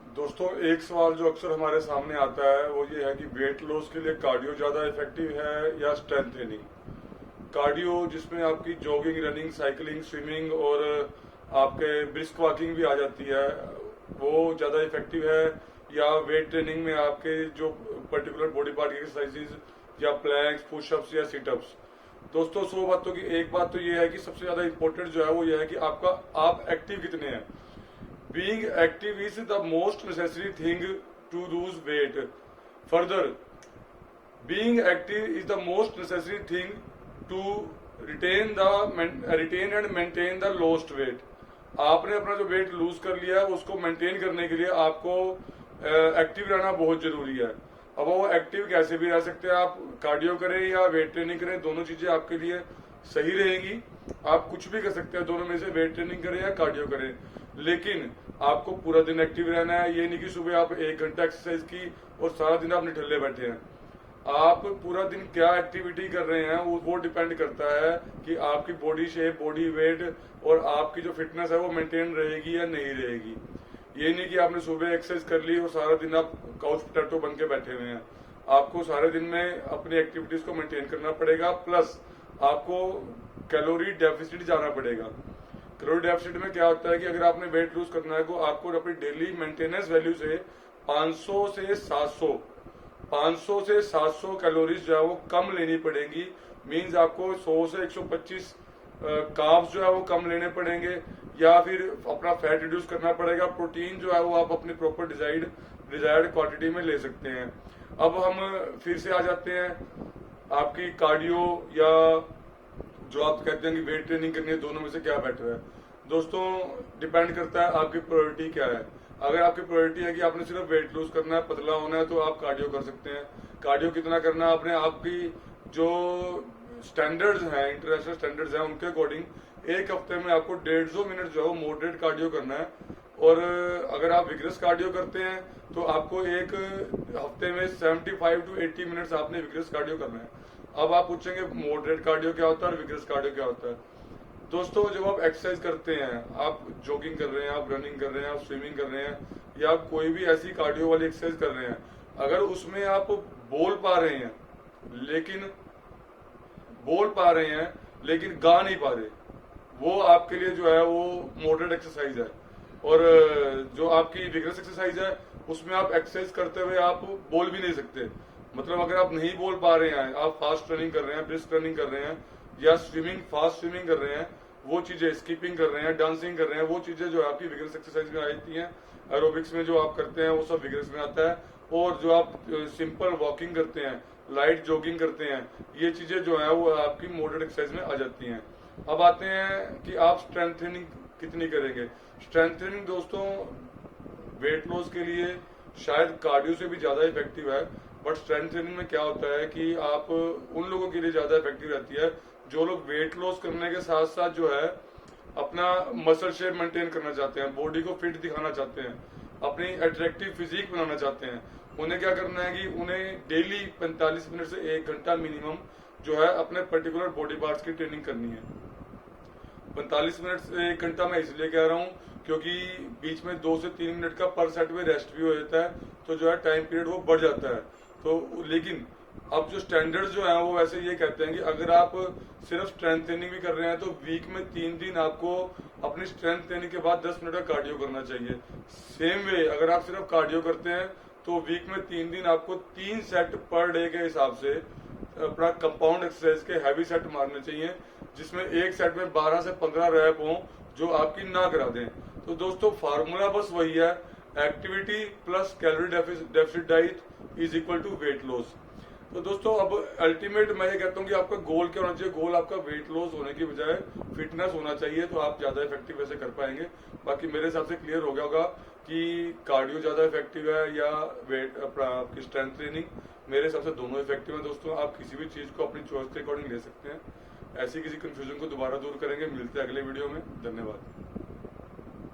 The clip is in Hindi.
दोस्तों, एक सवाल जो अक्सर हमारे सामने आता है वो ये है कि वेट लॉस के लिए कार्डियो ज़्यादा इफेक्टिव है या स्ट्रेंथ ट्रेनिंग। कार्डियो जिसमें आपकी जॉगिंग, रनिंग, साइकिलिंग, स्विमिंग और आपके ब्रिस्क वॉकिंग भी आ जाती है, वो ज़्यादा इफेक्टिव है, या वेट ट्रेनिंग में आपके जो पर्टिकुलर बॉडी पार्ट की एक्सरसाइजेज या प्लैंक्स, पुशअप्स या सिटअप्स। दोस्तों, 100 बातों की एक बात तो ये है कि सबसे ज़्यादा इंपॉर्टेंट जो है वो ये है कि आप एक्टिव कितने हैं। Being active is the most necessary thing to lose weight. Further, being active is the most necessary thing to retain and maintain the lost weight. आपने अपना जो वेट लूज कर लिया है उसको मेंटेन करने के लिए आपको एक्टिव रहना बहुत जरूरी है। अब वो एक्टिव कैसे भी रह सकते हैं, आप कार्डियो करें या वेट ट्रेनिंग करें, दोनों चीजें आपके लिए सही रहेंगी। आप कुछ भी कर सकते हैं दोनों में से, वेट ट्रेनिंग करें या कार्डियो करें, लेकिन आपको पूरा दिन एक्टिव रहना है। ये नहीं कि सुबह आप 1 घंटा एक्सरसाइज की और सारा दिन आप निठल्ले बैठे हैं। आप पूरा दिन क्या एक्टिविटी कर रहे हैं वो डिपेंड करता है कि आपकी बॉडी शेप, बॉडी वेट और आपकी जो फिटनेस है वो मेंटेन रहेगी या नहीं रहेगी। ये नहीं कि आपने सुबह एक्सरसाइज कर ली और सारा दिन आप काउच पोटैटो बन के बैठे हुए हैं। आपको सारे दिन में अपनी एक्टिविटीज को मेंटेन करना पड़ेगा, प्लस आपको कैलोरी डेफिसिट जाना पड़ेगा। कैलोरी डेफिसिट में क्या होता है कि अगर आपने वेट लूज करना है तो आपको अपनी डेली मेंटेनेंस वैल्यू से 500 से 700 कैलोरीज जो है वो कम लेनी पड़ेगी। मींस आपको 100 से 125 कार्ब्स जो है वो कम लेने पड़ेंगे, या फिर अपना फैट रिड्यूस करना पड़ेगा। प्रोटीन जो है वो आप अपनी प्रॉपर डिजायर्ड क्वांटिटी में ले सकते हैं। अब हम फिर से आ जाते हैं आपकी कार्डियो या जो आप कहते हैं कि वेट ट्रेनिंग करनी है, दोनों में से क्या बेटर है। दोस्तों, डिपेंड करता है आपकी प्रायोरिटी क्या है। अगर आपकी प्रायोरिटी है कि आपने सिर्फ वेट लूज करना है, पतला होना है, तो आप कार्डियो कर सकते हैं। कार्डियो कितना करना है आपने, आपकी जो स्टैंडर्ड्स हैं, इंटरनेशनल स्टैंडर्ड्स हैं, उनके अकॉर्डिंग एक हफ्ते में आपको 150 मिनट जो है वो मॉडरेट कार्डियो करना है। और अगर आप विग्रस कार्डियो करते हैं तो आपको एक हफ्ते में 75 टू 80 मिनट्स आपने विग्रस कार्डियो करना है। अब आप पूछेंगे मॉडरेट कार्डियो क्या होता है और विग्रस कार्डियो क्या होता है। दोस्तों, जब आप एक्सरसाइज करते हैं, आप जॉगिंग कर रहे हैं, आप रनिंग कर रहे हैं, आप स्विमिंग कर रहे हैं, या आप कोई भी ऐसी कार्डियो वाली एक्सरसाइज कर रहे हैं, अगर उसमें आप बोल पा रहे हैं लेकिन गा नहीं पा रहे, वो आपके लिए जो है वो मॉडरेट एक्सरसाइज है। और जो आपकी विग्रस एक्सरसाइज है उसमें आप एक्सरसाइज करते हुए आप बोल भी नहीं सकते। मतलब अगर आप नहीं बोल पा रहे हैं, आप फास्ट रनिंग कर रहे हैं, ब्रिस्क रनिंग कर रहे हैं, या फास्ट स्विमिंग कर रहे हैं, वो चीजें, स्कीपिंग कर रहे हैं, डांसिंग कर रहे हैं, वो चीजें जो आपकी विग्रस एक्सरसाइज में आती हैं। एरोबिक्स में जो आप करते हैं वो सब विग्रस में आता है। और जो आप सिंपल वॉकिंग करते हैं, लाइट जॉगिंग करते हैं, ये चीजें जो है वो आपकी मॉडरेट एक्सरसाइज में आ जाती हैं। अब आते हैं कि आप स्ट्रेंथ ट्रेनिंग कितनी करेंगे। स्ट्रेंथ ट्रेनिंग दोस्तों वेट लॉस के लिए शायद कार्डियो से भी ज्यादा इफेक्टिव है, बट स्ट्रेंथ ट्रेनिंग में क्या होता है कि आप उन लोगों के लिए ज्यादा इफेक्टिव रहती है जो लोग वेट लॉस करने के साथ साथ जो है अपना मसल शेप मेंटेन करना चाहते हैं, बॉडी को फिट दिखाना चाहते हैं, अपनी अट्रैक्टिव फिजिक बनाना चाहते हैं। उन्हें क्या करना है कि उन्हें डेली 45 मिनट से 1 घंटा मिनिमम जो है अपने पर्टिकुलर बॉडी पार्ट्स की ट्रेनिंग करनी है। 45 मिनट से 1 घंटा मैं इसलिए कह रहा हूँ क्योंकि बीच में 2 से 3 मिनट का पर सेट में रेस्ट भी हो जाता है, तो जो है टाइम पीरियड वो बढ़ जाता है। तो लेकिन अब जो स्टैंडर्ड्स जो है वो वैसे ये कहते हैं कि अगर आप सिर्फ स्ट्रेंथ ट्रेनिंग भी कर रहे हैं तो वीक में 3 दिन आपको अपनी स्ट्रेंथ ट्रेनिंग के बाद 10 मिनट का कार्डियो करना चाहिए। सेम वे अगर आप सिर्फ कार्डियो करते हैं तो वीक में 3 दिन आपको 3 सेट पर डे के हिसाब से अपना कंपाउंड एक्सरसाइज के हैवी सेट मारने चाहिए, जिसमें एक सेट में 12 से 15 रैप हो जो आपकी ना करा दें। तो दोस्तों, फार्मूला बस वही है, activity plus calorie deficit diet is equal to weight loss. तो दोस्तों, अब अल्टीमेट मैं ये कहता हूँ कि आपका गोल क्या होना चाहिए। गोल आपका वेट लॉस होने की बजाय फिटनेस होना चाहिए, तो आप ज्यादा इफेक्टिव वैसे कर पाएंगे। बाकी मेरे हिसाब से क्लियर हो गया होगा कि कार्डियो ज्यादा इफेक्टिव है या वेट आपकी स्ट्रेंथ ट्रेनिंग। मेरे हिसाब से दोनों इफेक्टिव है। दोस्तों, आप किसी भी चीज को अपनी चॉइस के अकॉर्डिंग ले सकते हैं। ऐसी किसी कंफ्यूजन को दोबारा दूर करेंगे। मिलते हैं अगले वीडियो में। धन्यवाद।